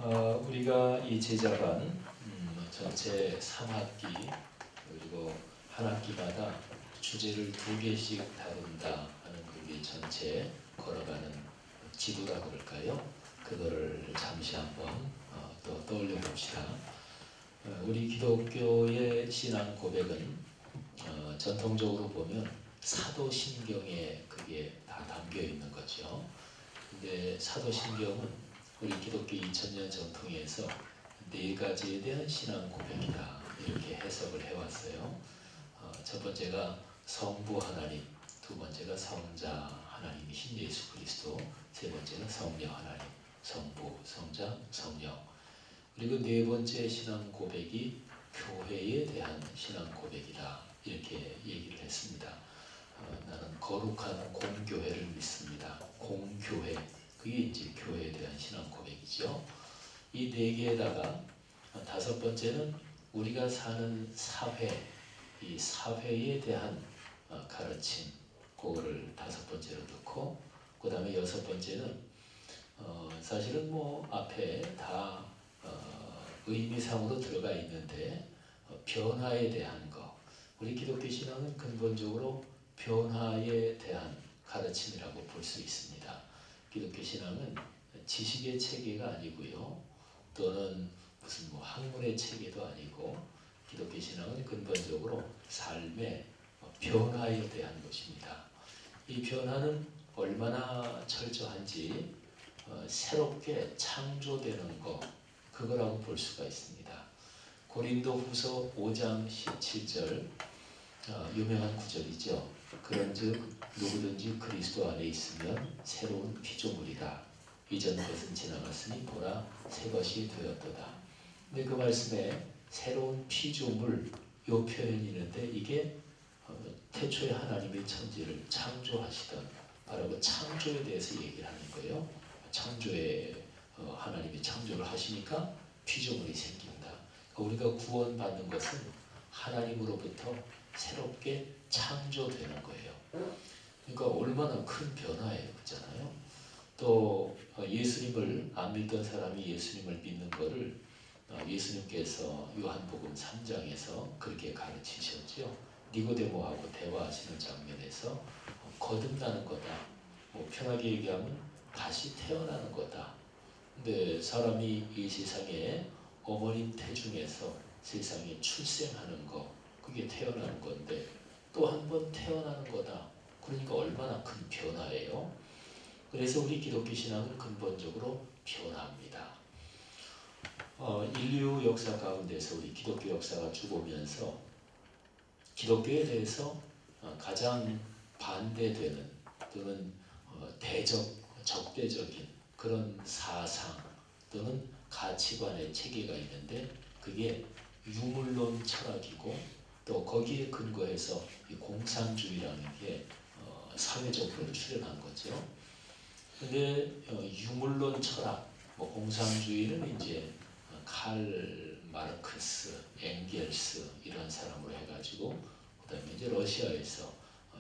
우리가 이 제자반 전체 3학기 그리고 한 학기마다 주제를 2개씩 다룬다 하는 그게 전체 걸어가는 지도라 그럴까요? 그거를 잠시 한번 또 떠올려 봅시다. 우리 기독교의 신앙 고백은 전통적으로 보면 사도신경에 그게 다 담겨 있는 거죠. 근데 사도신경은 우리 기독교 2000년 전통에서 4가지에 대한 신앙 고백이다 이렇게 해석을 해왔어요. 첫 번째가 성부 하나님, 두 번째가 성자 하나님이신 예수 그리스도, 세 번째는 성령 하나님, 성부, 성자, 성령. 그리고 4번째 신앙 고백이 교회에 대한 신앙 고백이다 이렇게 얘기를 했습니다. 나는 거룩한 공교회를 믿습니다. 공교회, 그게 이제 교회에 대한 신앙 고백이죠. 이 4개에다가 5번째는 우리가 사는 사회, 이 사회에 대한 가르침, 그거를 5번째로 넣고, 그 다음에 6번째는 사실은 뭐 앞에 다 의미상으로 들어가 있는데 변화에 대한 거. 우리 기독교 신앙은 근본적으로 변화에 대한 가르침이라고 볼 수 있습니다. 기독교 신앙은 지식의 체계가 아니고요, 또는 무슨 뭐 학문의 체계도 아니고, 기독교 신앙은 근본적으로 삶의 변화에 대한 것입니다. 이 변화는 얼마나 철저한지 새롭게 창조되는 것, 그거라고 볼 수가 있습니다. 고린도후서 5장 17절 유명한 구절이죠. 그런즉 누구든지 그리스도 안에 있으면 새로운 피조물이다. 이전 것은 지나갔으니 보라 새 것이 되었도다. 근데 그 말씀에 새로운 피조물 요 표현이 있는데, 이게 태초에 하나님의 천지를 창조하시던 바로 그 창조에 대해서 얘기를 하는 거예요. 창조에 하나님이 창조를 하시니까 피조물이 생긴다. 우리가 구원받는 것은 하나님으로부터 새롭게 창조되는 거예요. 그러니까 얼마나 큰 변화예요, 그렇잖아요. 또 예수님을 안 믿던 사람이 예수님을 믿는 것을 예수님께서 요한복음 3장에서 그렇게 가르치셨죠. 니고데모하고 대화하시는 장면에서 거듭나는 거다. 뭐 편하게 얘기하면 다시 태어나는 거다. 근데 사람이 이 세상에 어머님 태중에서 세상에 출생하는 거, 그게 태어나는 건데 또 한 번 태어나는 거다. 그러니까 얼마나 큰 변화예요. 그래서 우리 기독교 신앙은 근본적으로 변화입니다. 인류 역사 가운데서 우리 기독교 역사가 쭉 오면서 기독교에 대해서 가장 반대되는 또는 적대적인 그런 사상 또는 가치관의 체계가 있는데, 그게 유물론 철학이고, 또 거기에 근거해서 이 공산주의라는 게 사회적으로 출현한 거죠. 근데 유물론 철학, 뭐 공산주의는 이제 칼 마르크스, 엥겔스 이런 사람으로 해가지고, 그다음에 이제 러시아에서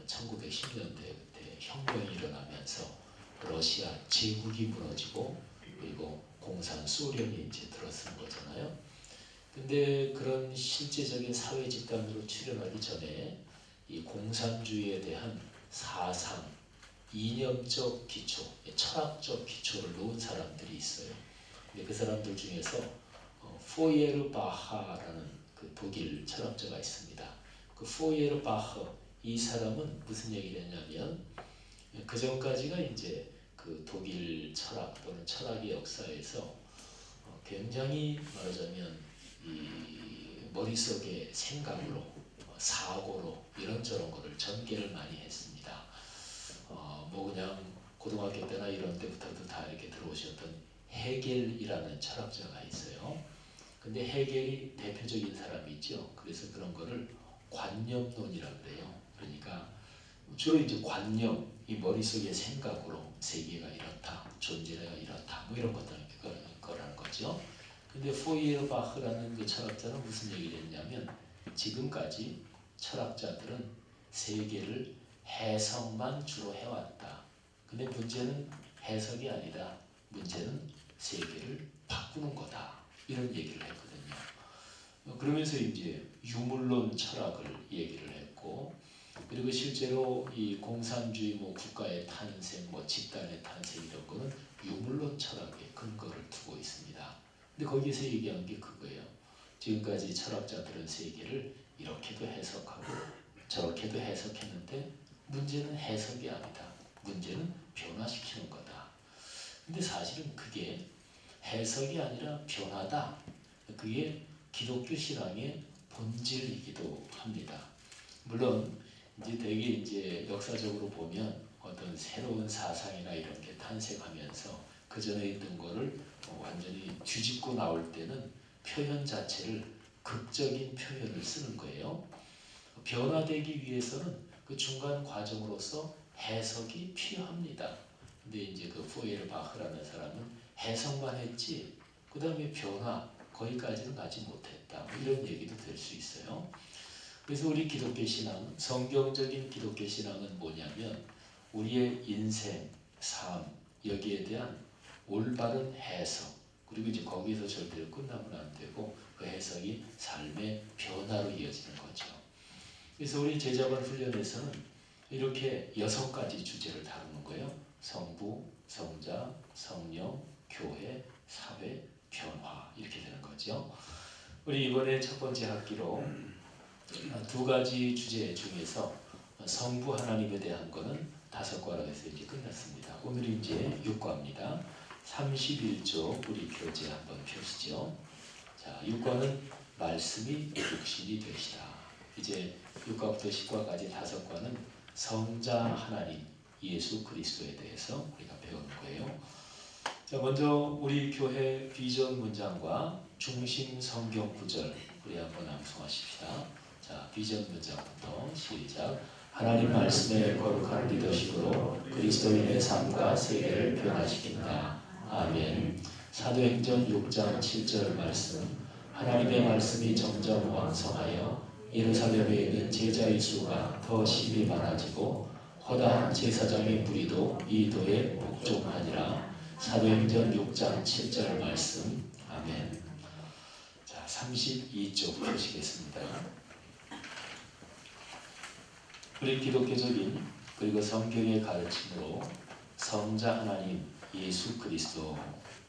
1910년대 그때 혁명이 일어나면서 러시아 제국이 무너지고, 그리고 공산 소련이 이제 들어선 거잖아요. 근데 그런 실제적인 사회 집단으로 출현하기 전에 이 공산주의에 대한 사상, 이념적 기초, 철학적 기초를 놓은 사람들이 있어요. 근데 그 사람들 중에서 포이에르바하라는 그 독일 철학자가 있습니다. 그 포이에르바하, 이 사람은 무슨 얘기를 했냐면, 그 전까지가 이제 그 독일 철학 또는 철학의 역사에서 굉장히 말하자면 이 머릿속에 생각으로, 사고로 이런저런 거를 전개를 많이 했습니다. 뭐 그냥 고등학교 때나 이런 때부터도 다 이렇게 들어오셨던 헤겔이라는 철학자가 있어요. 근데 헤겔이 대표적인 사람이 있죠. 그래서 그런 거를 관념론이라 그래요. 그러니까 주로 이제 관념, 이 머릿속의 생각으로 세계가 이렇다, 존재가 이렇다, 뭐 이런 거라는 거죠. 근데 포이에르바흐라는 그 철학자는 무슨 얘기를 했냐면, 지금까지 철학자들은 세계를 해석만 주로 해왔다. 근데 문제는 해석이 아니다. 문제는 세계를 바꾸는 이런 얘기를 했거든요. 그러면서 이제 유물론 철학을 얘기를 했고, 그리고 실제로 이 공산주의 국가의 탄생, 집단의 탄생 이런 거는 유물론 철학에 근거를 두고 있습니다. 근데 거기서 얘기한 게 그거예요. 지금까지 철학자들은 세계를 이렇게도 해석하고 저렇게도 해석했는데 문제는 해석이 아니다. 문제는 변화시키는 거다. 근데 사실은 그게 해석이 아니라 변화다. 그게 기독교 신앙의 본질이기도 합니다. 물론 이제 역사적으로 보면 어떤 새로운 사상이나 이런 게 탄생하면서 그 전에 있던 거를 완전히 뒤집고 나올 때는 표현 자체를 극적인 표현을 쓰는 거예요. 변화되기 위해서는 그 중간 과정으로서 해석이 필요합니다. 근데 이제 그 포이에르바흐라는 사람은 해석만 했지 그 다음에 변화 거기까지는 가지 못했다. 이런 얘기도 될 수 있어요. 그래서 우리 기독교 신앙, 성경적인 기독교 신앙은 뭐냐면 우리의 인생, 삶 여기에 대한 올바른 해석, 그리고 이제 거기서 절대로 끝나면 안 되고 그 해석이 삶의 변화로 이어지는 거죠. 그래서 우리 제자반 훈련에서는 이렇게 6가지 주제를 다루는 거예요. 성부, 성자, 성령, 교회, 사회, 변화 이렇게 되는 거죠. 우리 이번에 첫 번째 학기로 2가지 주제 중에서 성부 하나님에 대한 거는 5과로 해서 이제 끝났습니다. 오늘이 이제 6과입니다. 31조 우리 교재 한번 펴시죠. 자, 6과는 말씀이 육신이 되시다. 이제 6과부터 10과까지 5과는 성자 하나님 예수 그리스도에 대해서 우리가 배우는 거예요. 자, 먼저 우리 교회 비전 문장과 중심 성경 구절 우리 한번 암송하십시다. 자, 비전 문장부터 시작. 하나님 말씀의 거룩한 리더십으로 그리스도인의 삶과 세계를 변화시킨다. 아멘. 사도행전 6장 7절 말씀. 하나님의 말씀이 점점 왕성하여 예루살렘에 있는 제자의 수가 더 심히 많아지고 허다한 제사장의 무리도 이 도에 복종하니라. 사도행전 6장 7절 말씀. 아멘. 자, 32쪽 보시겠습니다. 우리 기독교적인 그리고 성경의 가르침으로 성자 하나님 예수 그리스도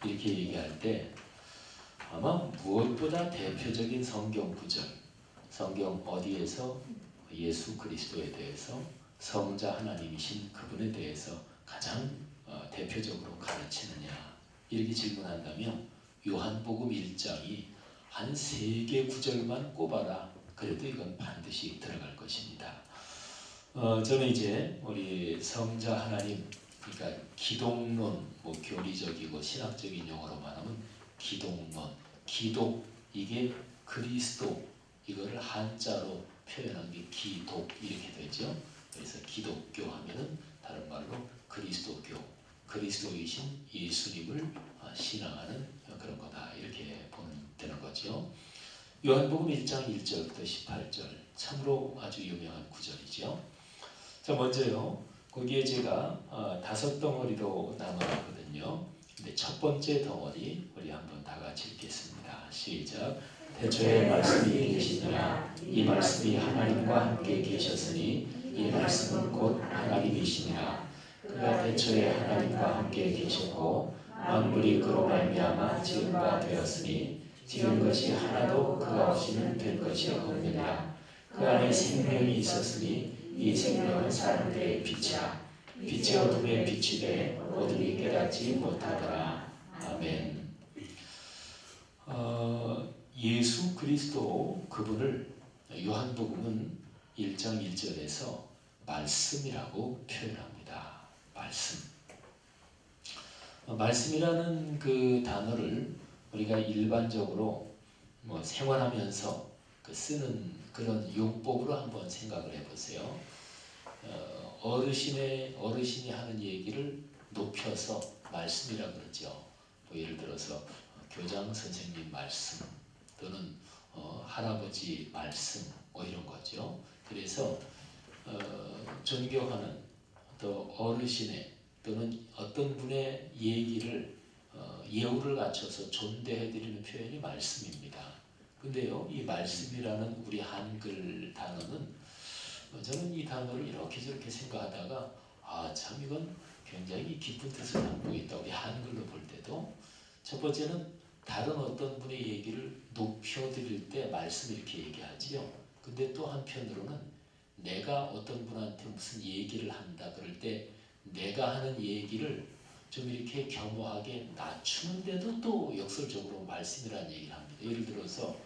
이렇게 얘기할 때 아마 무엇보다 대표적인 성경 구절, 성경 어디에서 예수 그리스도에 대해서 성자 하나님이신 그분에 대해서 가장 대표적으로 가르치느냐 이렇게 질문한다면 요한복음 1장이 한 3개 구절만 꼽아라. 그래도 이건 반드시 들어갈 것입니다. 저는 이제 우리 성자 하나님, 그러니까 기독론, 교리적이고 신학적인 용어로 말하면 기독론, 기독 이게 그리스도 이거를 한자로 표현한 게 기독 이렇게 되죠. 그래서 기독교 하면은 다른 말로 그리스도교, 그리스도이신 예수님을 신앙하는 그런 거다 이렇게 보면 되는 거죠. 요한복음 1장 1절부터 18절 참으로 아주 유명한 구절이죠. 자, 먼저요. 거기에 제가 5덩어리로 나눠놨거든요. 근데 첫 번째 덩어리 우리 한번 다 같이 읽겠습니다. 시작. 태초에 말씀이 계시니라. 이 말씀이 하나님과 함께 계셨으니 이 말씀은 곧 하나님이시니라. 그가 태초에 하나님과 함께 계셨고 만물이 그로 말미암아 지은 바 되었으니 지은 것이 하나도 그가 없이는 된 것이 없느니라. 그 안에 생명이 있었으니 이 생명은 사람들의 빛이라. 빛이 어둠에 비추되 어둠이 깨닫지 못하더라. 아멘. 예수 그리스도 그분을 요한복음은 1장 1절에서 말씀이라고 표현합니다. 말씀. 말씀이라는 그 단어를 우리가 일반적으로 생활하면서 쓰는 그런 용법으로 한번 생각을 해보세요. 어르신이 하는 얘기를 높여서 말씀이라 그러죠. 예를 들어서 교장 선생님 말씀 또는 할아버지 말씀 이런 거죠. 그래서 존경하는 또 어르신의 또는 어떤 분의 얘기를 예우를 갖춰서 존대해드리는 표현이 말씀입니다. 근데요, 이 말씀이라는 우리 한글 단어는 저는 이 단어를 이렇게 저렇게 생각하다가 참 이건 굉장히 깊은 뜻을 담고 있다. 우리 한글로 볼 때도 첫 번째는 다른 어떤 분의 얘기를 높여드릴 때 말씀 이렇게 얘기하지요. 근데 또 한편으로는 내가 어떤 분한테 무슨 얘기를 한다 그럴 때 내가 하는 얘기를 좀 이렇게 겸허하게 낮추는데도 또 역설적으로 말씀이라는 얘기를 합니다. 예를 들어서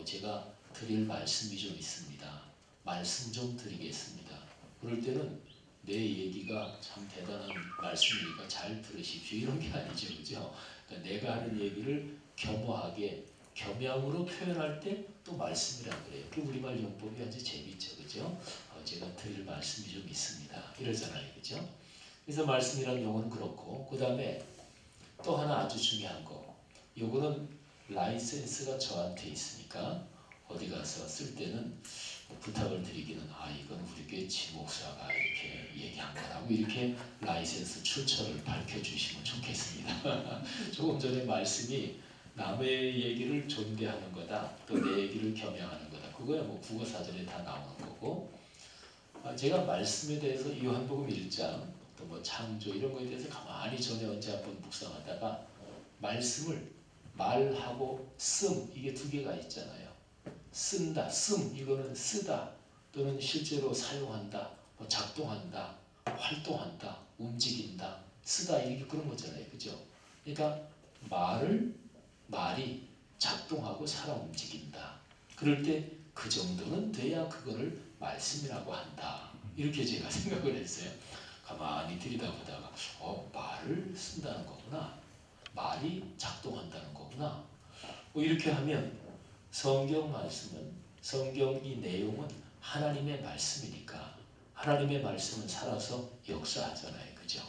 제가 드릴 말씀이 좀 있습니다. 말씀 좀 드리겠습니다. 그럴 때는 내 얘기가 참 대단한 말씀이니까 잘 들으십시오. 이런 게 아니죠. 그죠? 그러니까 내가 하는 얘기를 겸허하게 겸양으로 표현할 때 또 말씀이라 그래요. 그 우리말 용법이 아주 재밌죠. 그죠? 제가 드릴 말씀이 좀 있습니다. 이러잖아요. 그죠? 그래서 말씀이라는 용어는 그렇고 그 다음에 또 하나 아주 중요한 거 요거는 라이센스가 저한테 있으니까 어디 가서 쓸 때는 부탁을 드리기는 이건 우리 교회 지목사가 이렇게 얘기한 거라고 이렇게 라이센스 출처를 밝혀주시면 좋겠습니다. 조금 전에 말씀이 남의 얘기를 존대하는 거다 또 내 얘기를 겸양하는 거다 그거야 뭐 국어사전에 다 나오는 거고 제가 말씀에 대해서 요한복음 1장 또 뭐 창조 이런 거에 대해서 가만히 전에 언제 한번 묵상하다가 말씀을 말하고 씀 이게 두 개가 있잖아요. 쓴다, 씀 이거는 쓰다 또는 실제로 사용한다, 뭐 작동한다, 활동한다, 움직인다, 쓰다 이렇게 그런 거잖아요, 그죠? 그러니까 말이 작동하고 살아 움직인다. 그럴 때 그 정도는 돼야 그거를 말씀이라고 한다. 이렇게 제가 생각을 했어요. 가만히 들여다보다가 말을 쓴다는 거구나. 말이 작동한다는 거구나. 뭐 이렇게 하면 성경 말씀은 성경 이 내용은 하나님의 말씀이니까 하나님의 말씀은 살아서 역사하잖아요. 그죠?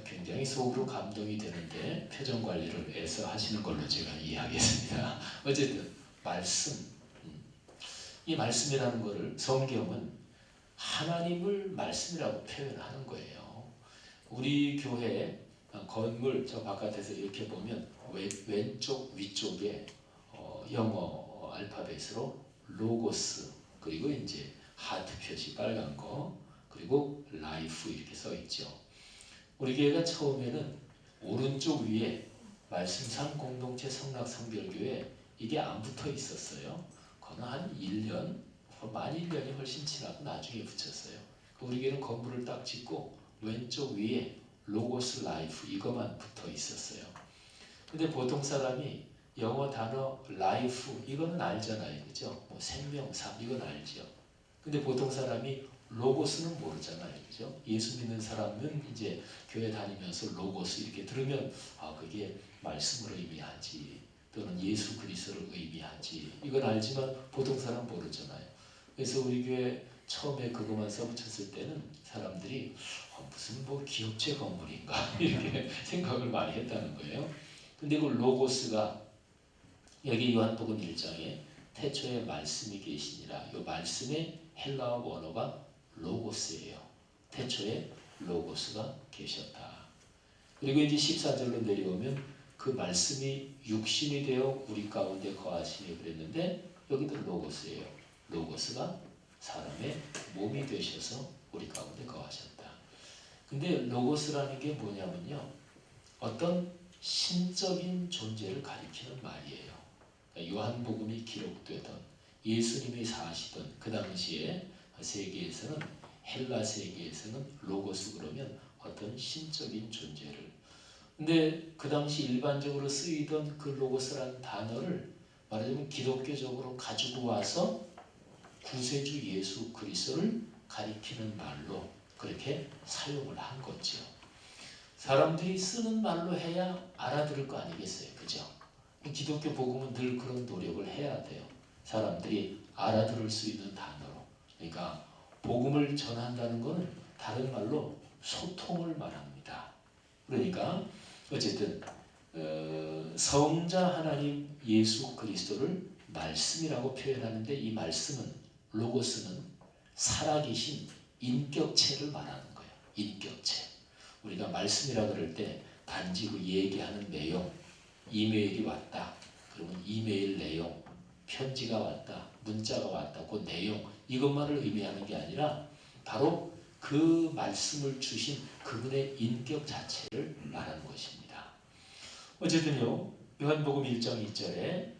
굉장히 속으로 감동이 되는데 표정 관리를 애써 하시는 걸로 제가 이해하겠습니다. 어쨌든 말씀 이 말씀이라는 것을 성경은 하나님을 말씀이라고 표현하는 거예요. 우리 교회 건물 저 바깥에서 이렇게 보면 왼쪽 위쪽에 영어 알파벳으로 로고스 그리고 이제 하트 표시 빨간 거 그리고 라이프 이렇게 써 있죠. 우리 교회가 처음에는 오른쪽 위에 말씀상 공동체 성락성결교회 이게 안 붙어 있었어요. 그거는 한 1년 만 1년이 훨씬 지나고 나중에 붙였어요. 우리 교회는 건물을 딱 짓고 왼쪽 위에 로고스 라이프 이것만 붙어 있었어요. 근데 보통 사람이 영어 단어 라이프 이거는 알잖아요. 그죠? 뭐 생명사 이건 알죠. 근데 보통 사람이 로고스는 모르잖아요. 그죠? 예수 믿는 사람은 이제 교회 다니면서 로고스 이렇게 들으면 그게 말씀을 의미하지 또는 예수 그리스도를 의미하지 이건 알지만 보통 사람 모르잖아요. 그래서 우리 교회 처음에 그것만 써붙였을 때는 사람들이 무슨 뭐 기업체 건물인가 이렇게 생각을 많이 했다는 거예요. 근데 그 로고스가 여기 요한복음 1장에 태초에 말씀이 계시니라 이 말씀의 헬라어 원어가 로고스예요. 태초에 로고스가 계셨다. 그리고 이제 14절로 내려오면 그 말씀이 육신이 되어 우리 가운데 거하시니 그랬는데 여기도 로고스예요. 로고스가 사람의 몸이 되셔서 우리 가운데 거하셨다. 근데 로고스라는 게 뭐냐면요. 어떤 신적인 존재를 가리키는 말이에요. 그러니까 요한복음이 기록되던 예수님이 사시던 그 당시에 세계에서는 헬라 세계에서는 로고스 그러면 어떤 신적인 존재를 근데 그 당시 일반적으로 쓰이던 그 로고스라는 단어를 말하자면 기독교적으로 가지고 와서 구세주 예수 그리스도를 가리키는 말로 그렇게 사용을 한 거죠. 사람들이 쓰는 말로 해야 알아들을 거 아니겠어요. 그죠? 기독교 복음은 늘 그런 노력을 해야 돼요. 사람들이 알아들을 수 있는 단어로. 그러니까 복음을 전한다는 것은 다른 말로 소통을 말합니다. 그러니까 어쨌든 성자 하나님 예수 그리스도를 말씀이라고 표현하는데 이 말씀은 로고스는 살아계신 인격체를 말하는 거예요. 인격체. 우리가 말씀이라 그럴 때 단지 그 얘기하는 내용, 이메일이 왔다. 그러면 이메일 내용, 편지가 왔다, 문자가 왔다, 그 내용 이것만을 의미하는 게 아니라 바로 그 말씀을 주신 그분의 인격 자체를 말하는 것입니다. 어쨌든요, 요한복음 1장 2절에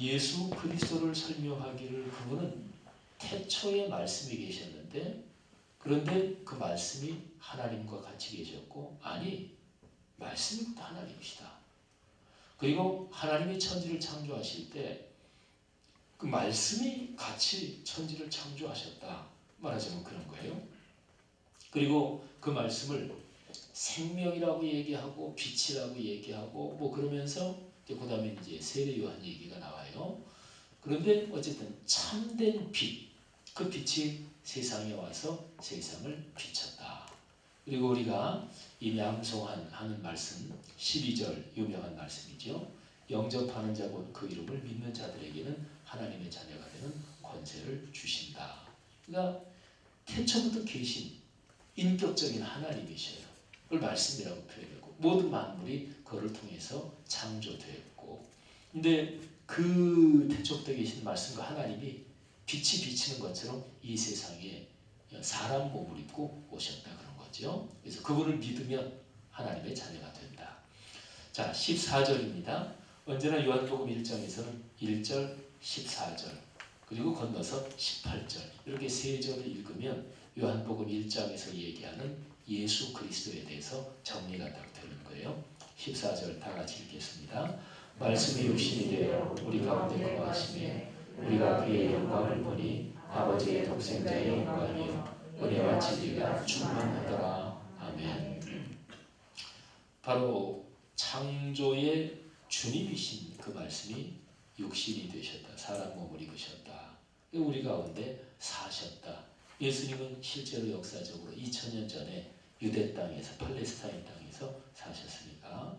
예수 그리스도를 설명하기를 그분은 태초에 말씀이 계셨는데 그런데 그 말씀이 하나님과 같이 계셨고 아니 말씀이 하나님이시다. 그리고 하나님이 천지를 창조하실 때 그 말씀이 같이 천지를 창조하셨다. 말하자면 그런 거예요. 그리고 그 말씀을 생명이라고 얘기하고 빛이라고 얘기하고 뭐 그러면서 그 다음에 이제 세례 요한 얘기가 나와요. 그런데 어쨌든 참된 빛, 그 빛이 세상에 와서 세상을 비쳤다. 그리고 우리가 이미 암송하는 말씀 12절 유명한 말씀이죠. 영접하는 자 곧 그 이름을 믿는 자들에게는 하나님의 자녀가 되는 권세를 주신다. 그러니까 태초부터 계신 인격적인 하나님이셔요. 그걸 말씀이라고 표현하고 모든 만물이 그를 통해서 창조되었고 근데 그 태초부터 계신 말씀과 하나님이 빛이 비치는 것처럼 이 세상에 사람 몸을 입고 오셨다 그런 거죠. 그래서 그분을 믿으면 하나님의 자녀가 된다. 자, 14절입니다. 언제나 요한복음 1장에서는 1절, 14절 그리고 건너서 18절 이렇게 세 절을 읽으면 요한복음 1장에서 얘기하는 예수 그리스도에 대해서 정리가 딱 되는 거예요. 14절 다 같이 읽겠습니다. 말씀이 육신이 되어 우리 가운데 거하시매 우리가 그의 영광을 보니 아버지의 독생자의 영광이요 은혜와 진리가 충만하더라. 아멘. 바로 창조의 주님이신 그 말씀이 육신이 되셨다. 사람 몸을 입으셨다. 우리 가운데 사셨다. 예수님은 실제로 역사적으로 2000년 전에 유대 땅에서 팔레스타인 땅에서 사셨으니까.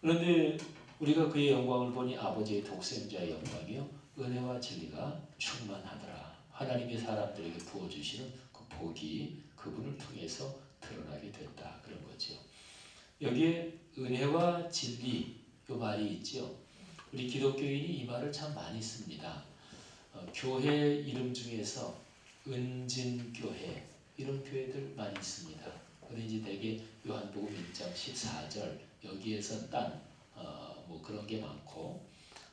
그런데 우리가 그의 영광을 보니 아버지의 독생자의 영광이요 은혜와 진리가 충만하더라. 하나님의 사람들에게 부어주시는 그 복이 그분을 통해서 드러나게 됐다. 그런 거죠. 여기에 은혜와 진리 이 말이 있죠. 우리 기독교인이 이 말을 참 많이 씁니다. 교회 이름 중에서 은진교회 이런 교회들 많이 있습니다. 그런데 이제 대개 요한복음 1장 14절 여기에서 딴 뭐 그런 게 많고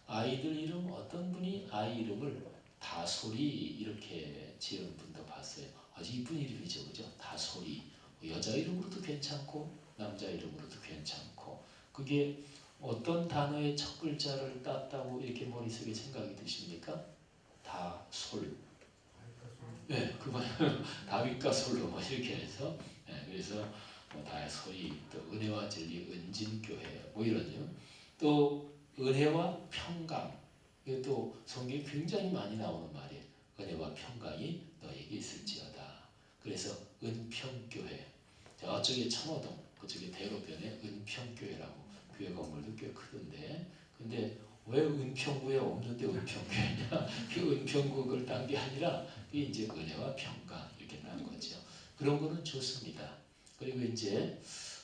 아이들 이름 어떤 분이 아이 이름을 다솔이 이렇게 지은 분도 봤어요. 아주 이쁜 이름이죠, 그죠? 다솔이 여자 이름으로도 괜찮고 남자 이름으로도 괜찮고 그게 어떤 단어의 첫 글자를 땄다고 이렇게 머릿속에 생각이 드십니까? 다솔. 네, 그만 다윗과 솔로 뭐 이렇게 해서 네, 그래서 뭐 다솔이 또 은혜와 진리 은진교회 뭐 이러죠. 또 은혜와 평강 이것도 성경에 굉장히 많이 나오는 말이에요. 은혜와 평강이 너에게 있을지어다. 그래서 은평교회 저쪽에 청호동 그쪽에 대로변에 은평교회라고 교회 건물도 꽤 크던데 근데 왜 은평구에 없는데 은평교회냐 그 은평구를 딴 게 아니라 이게 이제 은혜와 평강 이렇게 딴 거죠. 그런 거는 좋습니다. 그리고 이제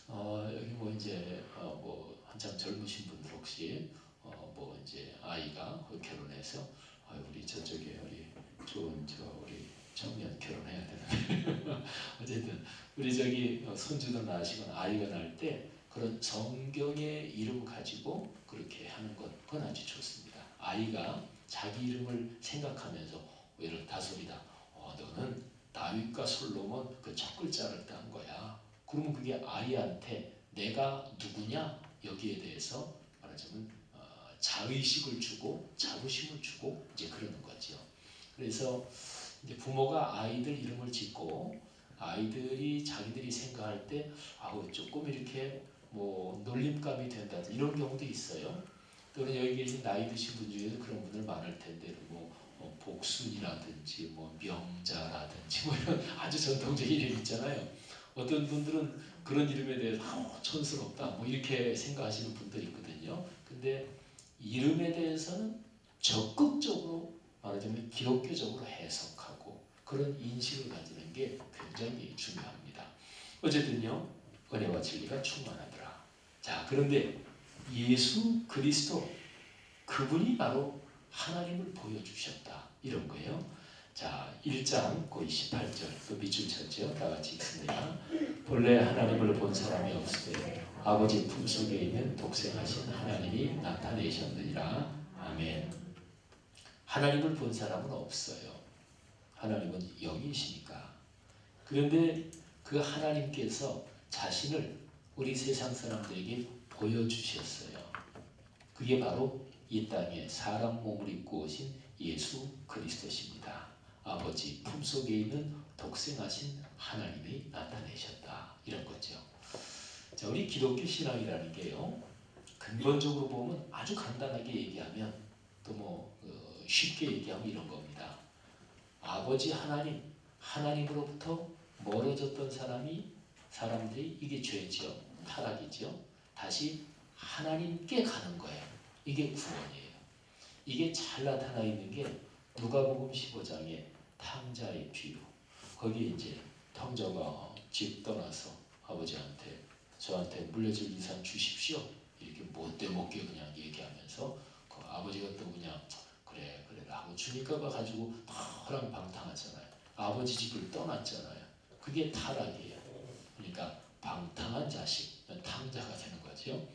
여기 뭐 이제 뭐 한참 젊으신 분들 혹시 뭐 이제 아이가 결혼해서 우리 저쪽에 우리 좋은 우리 청년 결혼해야 되는데 어쨌든 우리 저기 손주도 낳으시거나 아이가 낳을 때 그런 성경의 이름 가지고 그렇게 하는 것 그건 아주 좋습니다. 아이가 자기 이름을 생각하면서 예를 다솔이다. 너는 다윗과 솔로몬 그 첫 글자를 딴 거야. 그러면 그게 아이한테 내가 누구냐 여기에 대해서 말하자면 자의식을 주고 자부심을 주고 이제 그러는 거죠. 그래서 이제 부모가 아이들 이름을 짓고 아이들이 자기들이 생각할 때 조금 이렇게 뭐 놀림감이 된다 이런 경우도 있어요. 또는 여기 계신 나이 드신 분 중에도 그런 분들 많을 텐데 뭐 복순이라든지 뭐 명자라든지 뭐 이런 아주 전통적인 이름 있잖아요. 어떤 분들은 그런 이름에 대해서 촌스럽다 뭐 이렇게 생각하시는 분들이 있거든요. 근데 이름에 대해서는 적극적으로 말하자면 기독교적으로 해석하고 그런 인식을 가지는 게 굉장히 중요합니다. 어쨌든요 은혜와 진리가 충만하더라. 자, 그런데 예수 그리스도 그분이 바로 하나님을 보여주셨다 이런 거예요. 자, 1장 28절 또 밑줄 쳤죠. 다 같이 읽습니다. 본래 하나님을 본 사람이 없으되 아버지 품속에 있는 독생하신 하나님이 나타내셨느니라. 아멘. 하나님을 본 사람은 없어요. 하나님은 영이시니까. 그런데 그 하나님께서 자신을 우리 세상 사람들에게 보여주셨어요. 그게 바로 이 땅에 사람 몸을 입고 오신 예수 그리스도십니다. 아버지 품속에 있는 독생하신 하나님이 나타내셨다 이런 거죠. 자, 우리 기독교 신앙이라는 게요, 근본적으로 보면 아주 간단하게 얘기하면 또 쉽게 얘기하면 이런 겁니다. 아버지 하나님, 하나님으로부터 멀어졌던 사람들이 이게 죄죠. 타락이죠. 다시 하나님께 가는 거예요. 이게 구원이에요. 이게 잘 나타나 있는 게 누가복음 15장의 탕자의 비유. 거기 이제 탕자가 집 떠나서 아버지한테 저한테 물려줄 유산 주십시오. 이렇게 못돼 먹게 그냥 얘기하면서 그 아버지가 또 그냥 그래 라고 주니까 가지고 허랑방탕하잖아요. 아버지 집을 떠났잖아요. 그게 타락이에요. 그러니까 방탕한 자식, 탕자가 되는 거죠.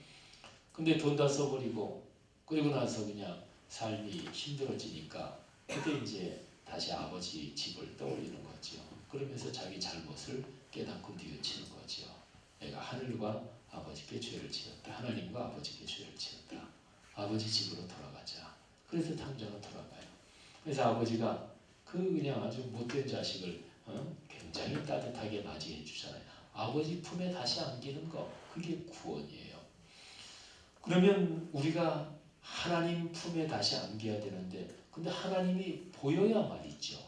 근데 돈 다 써버리고 그리고 나서 그냥 삶이 힘들어지니까 그때 이제 다시 아버지 집을 떠올리는 거죠. 그러면서 자기 잘못을 깨닫고 뉘우치는 거죠. 내가 하늘과 아버지께 죄를 지었다. 하나님과 아버지께 죄를 지었다. 아버지 집으로 돌아가자. 그래서 탕자가 돌아가요. 그래서 아버지가 그냥 아주 못된 자식을 굉장히 따뜻하게 맞이해 주잖아요. 아버지 품에 다시 안기는 거, 그게 구원이에요. 그러면 우리가 하나님 품에 다시 안겨야 되는데, 근데 하나님이 보여야 말이죠.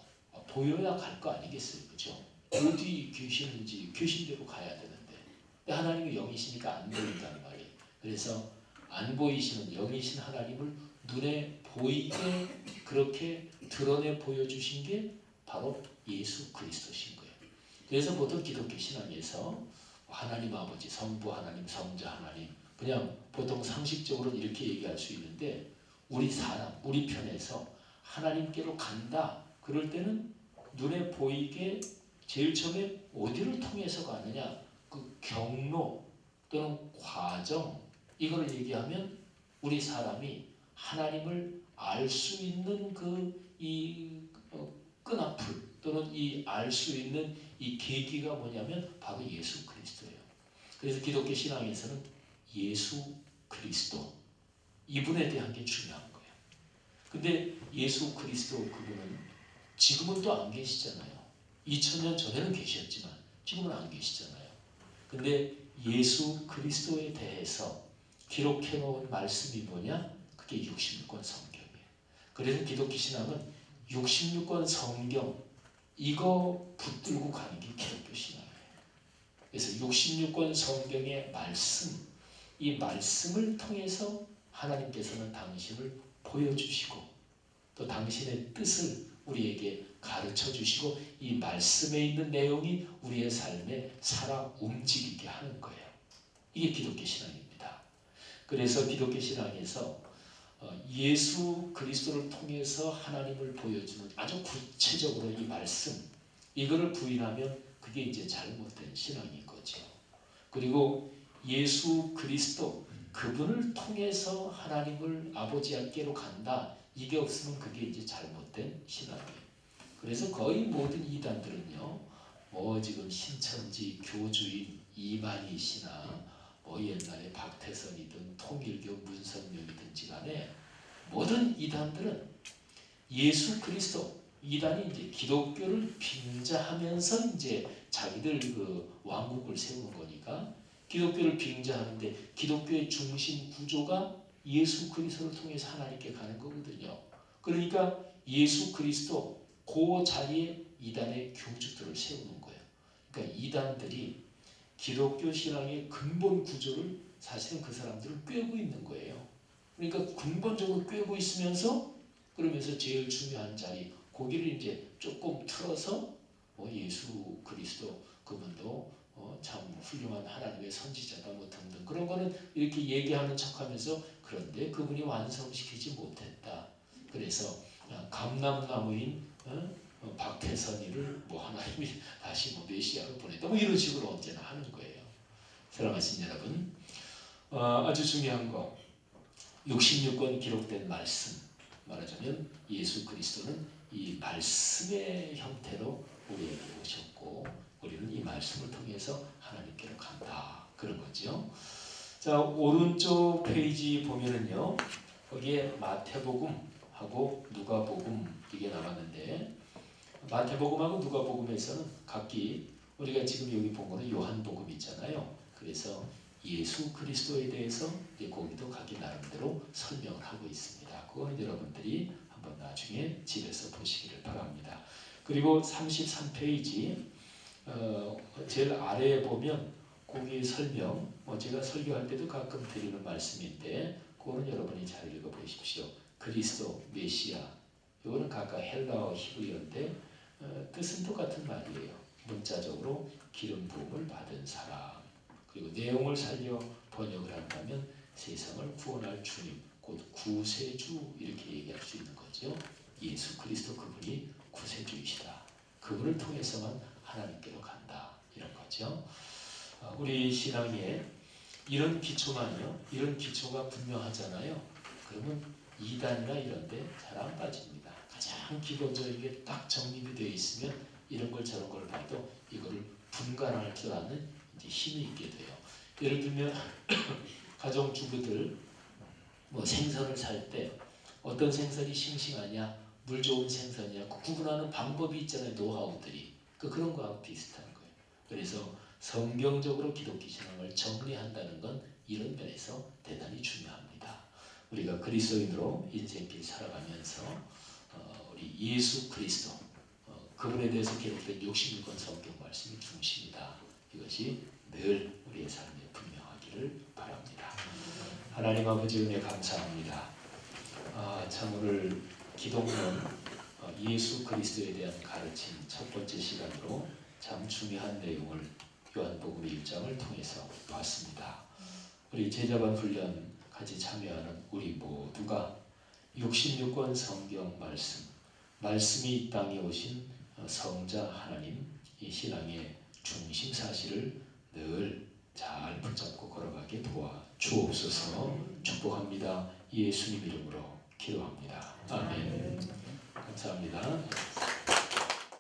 보여야 갈 거 아니겠어요, 그죠? 어디 계시는지 계신대로 가야 되는데, 근데 하나님이 영이시니까 안 보인단 말이에요. 그래서 안 보이시는 영이신 하나님을 눈에 보이게 그렇게 드러내 보여주신 게 바로 예수 그리스도신 거예요. 그래서 보통 기독교 신앙에서 하나님 아버지, 성부 하나님, 성자 하나님, 그냥 보통 상식적으로 이렇게 얘기할 수 있는데, 우리 사람, 우리 편에서 하나님께로 간다 그럴 때는 눈에 보이게 제일 처음에 어디를 통해서 가느냐, 그 경로 또는 과정, 이걸 얘기하면 우리 사람이 하나님을 알 수 있는 끈앞을 또는 이 알 수 있는 이 계기가 뭐냐면 바로 예수 그리스도예요. 그래서 기독교 신앙에서는 예수 그리스도, 이분에 대한 게 중요한 거예요. 근데 예수 그리스도 그분은 지금은 또 안 계시잖아요. 2000년 전에는 계셨지만 지금은 안 계시잖아요. 근데 예수 그리스도에 대해서 기록해 놓은 말씀이 뭐냐? 그게 66권 성경이에요. 그래서 기독교 신앙은 66권 성경 이거 붙들고 가는 게 기독교 신앙이에요. 그래서 66권 성경의 말씀, 이 말씀을 통해서 하나님께서는 당신을 보여주시고 또 당신의 뜻을 우리에게 가르쳐 주시고 이 말씀에 있는 내용이 우리의 삶에 살아 움직이게 하는 거예요. 이게 기독교 신앙입니다. 그래서 기독교 신앙에서 예수 그리스도를 통해서 하나님을 보여주는 아주 구체적으로 이 말씀, 이거를 부인하면 그게 이제 잘못된 신앙인 거죠. 그리고 예수 그리스도 그분을 통해서 하나님을 아버지께로 간다, 이게 없으면 그게 이제 잘못된 신앙이에요. 그래서 거의 모든 이단들은요, 지금 신천지 교주인 이만희씨나 옛날에 박태선이든 통일교 문선명이든지 간에 모든 이단들은 예수 그리스도, 이단이 이제 기독교를 빙자하면서 이제 자기들 그 왕국을 세우는 거니까 기독교를 빙자하는데 기독교의 중심 구조가 예수 그리스도를 통해서 하나님께 가는 거거든요. 그러니까 예수 그리스도 그 자리에 이단의 교주들을 세우는 거예요. 그러니까 이단들이 기독교 신앙의 근본 구조를 사실은 그 사람들을 꿰고 있는 거예요. 그러니까 근본적으로 꿰고 있으면서 그러면서 제일 중요한 자리, 거기를 이제 조금 틀어서 예수 그리스도 그분도 참 훌륭한 하나님의 선지자다 뭐 등등 그런 거는 이렇게 얘기하는 척하면서 그런데 그분이 완성시키지 못했다. 그래서 감람나무인 박태선이를 뭐 하나님이 다시 뭐 메시아로 보냈다 뭐 이런 식으로 언제나 하는 거예요. 사랑하신 여러분, 아주 중요한 거 66권 기록된 말씀 말하자면 예수 그리스도는 이 말씀의 형태로 우리에게 오셨고 우리는 이 말씀을 통해서 하나님께로 간다 그런 거죠. 자, 오른쪽 페이지 보면은요 거기에 마태복음하고 누가복음 이게 나왔는데 마태복음하고 누가복음에서는 각기 우리가 지금 여기 본 거는 요한복음 있잖아요. 그래서 예수 그리스도에 대해서 거기도 각기 나름대로 설명을 하고 있습니다. 그거는 여러분들이 한번 나중에 집에서 보시기를 바랍니다. 그리고 33페이지 제일 아래에 보면 거기 설명, 제가 설교할 때도 가끔 드리는 말씀인데 그거는 여러분이 잘 읽어보십시오. 그리스도, 메시아 이거는 각각 헬라어 히브리어인데 뜻은 똑같은 말이에요. 문자적으로 기름 부음을 받은 사람. 그리고 내용을 살려 번역을 한다면 세상을 구원할 주님, 곧 구세주 이렇게 얘기할 수 있는 거죠. 예수 그리스도 그분이 구세주이시다. 그분을 통해서만 하나님께로 간다. 이런 거죠. 우리 신앙에 이런 기초만요. 이런 기초가 분명하잖아요. 그러면 이단이나 이런 데 잘 안 빠집니다. 가장 기본적인 게 딱 정립이 되어 있으면 이런 걸 저런 걸 봐도 이거를 분간할 줄 아는 이제 힘이 있게 돼요. 예를 들면 가정주부들 뭐 생선을 살 때 어떤 생선이 싱싱하냐, 물 좋은 생선이냐 구분하는 방법이 있잖아요. 노하우들이 그런 거하고 비슷한 거예요. 그래서 성경적으로 기독교 신앙을 정리한다는 건 이런 면에서 대단히 중요합니다. 우리가 그리스도인으로 인생길 살아가면서 우리 예수 그리스도 그분에 대해서 기록된 66권 성경 말씀이 중심이다. 이것이 늘 우리의 삶에 분명하기를 바랍니다. 하나님 아버지 은혜 감사합니다. 참 오늘 기독론 예수 그리스도에 대한 가르침 첫 번째 시간으로 참 중요한 내용을 요한복음 1장을 통해서 봤습니다. 우리 제자반 훈련 같이 참여하는 우리 모두가 66권 성경 말씀이 이 땅에 오신 성자 하나님 이 신앙의 중심 사실을 늘 잘 붙잡고 걸어가게 도와 주옵소서. 축복합니다. 예수님 이름으로 기도합니다. 아멘. 감사합니다.